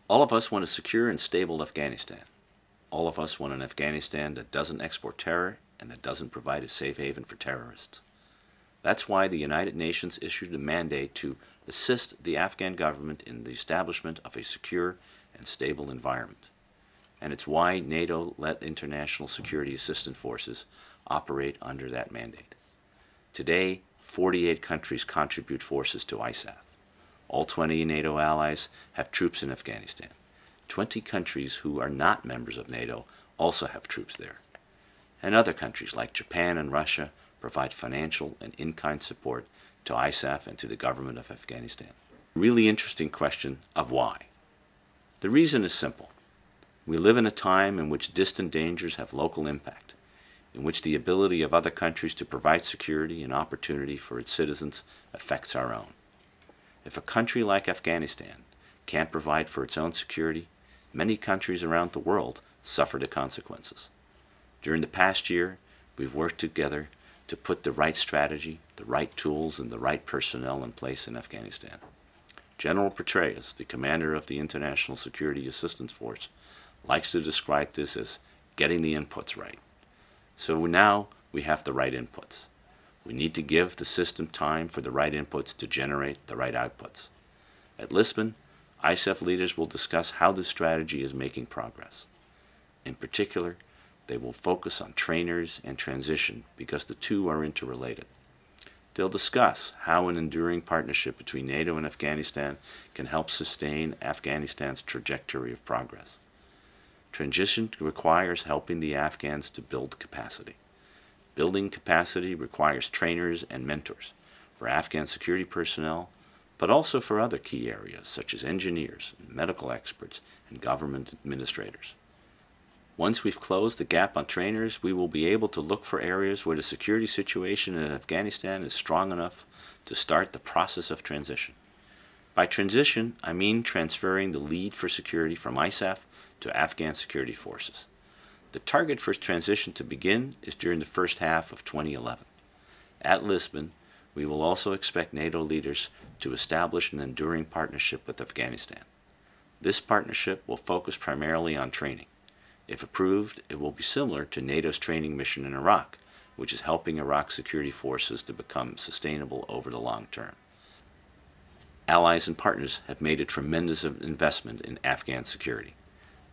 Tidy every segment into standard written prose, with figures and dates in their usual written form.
All of us want a secure and stable Afghanistan. All of us want an Afghanistan that doesn't export terror and that doesn't provide a safe haven for terrorists. That's why the United Nations issued a mandate to assist the Afghan government in the establishment of a secure and stable environment. And it's why NATO-led international security assistance forces operate under that mandate. Today, 48 countries contribute forces to ISAF. All 20 NATO allies have troops in Afghanistan. 20 countries who are not members of NATO also have troops there. And other countries like Japan and Russia provide financial and in-kind support to ISAF and to the government of Afghanistan. Really interesting question of why. The reason is simple. We live in a time in which distant dangers have local impact, in which the ability of other countries to provide security and opportunity for its citizens affects our own. If a country like Afghanistan can't provide for its own security, many countries around the world suffer the consequences. During the past year, we've worked together to put the right strategy, the right tools, and the right personnel in place in Afghanistan. General Petraeus, the commander of the International Security Assistance Force, likes to describe this as getting the inputs right. So now we have the right inputs. We need to give the system time for the right inputs to generate the right outputs. At Lisbon, ISAF leaders will discuss how this strategy is making progress. In particular, they will focus on trainers and transition because the two are interrelated. They'll discuss how an enduring partnership between NATO and Afghanistan can help sustain Afghanistan's trajectory of progress. Transition requires helping the Afghans to build capacity. Building capacity requires trainers and mentors for Afghan security personnel, but also for other key areas such as engineers, medical experts, and government administrators. Once we've closed the gap on trainers, we will be able to look for areas where the security situation in Afghanistan is strong enough to start the process of transition. By transition, I mean transferring the lead for security from ISAF to Afghan security forces. The target for transition to begin is during the first half of 2011. At Lisbon, we will also expect NATO leaders to establish an enduring partnership with Afghanistan. This partnership will focus primarily on training. If approved, it will be similar to NATO's training mission in Iraq, which is helping Iraq's security forces to become sustainable over the long term. Allies and partners have made a tremendous investment in Afghan security.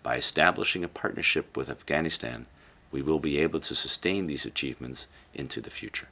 By establishing a partnership with Afghanistan, we will be able to sustain these achievements into the future.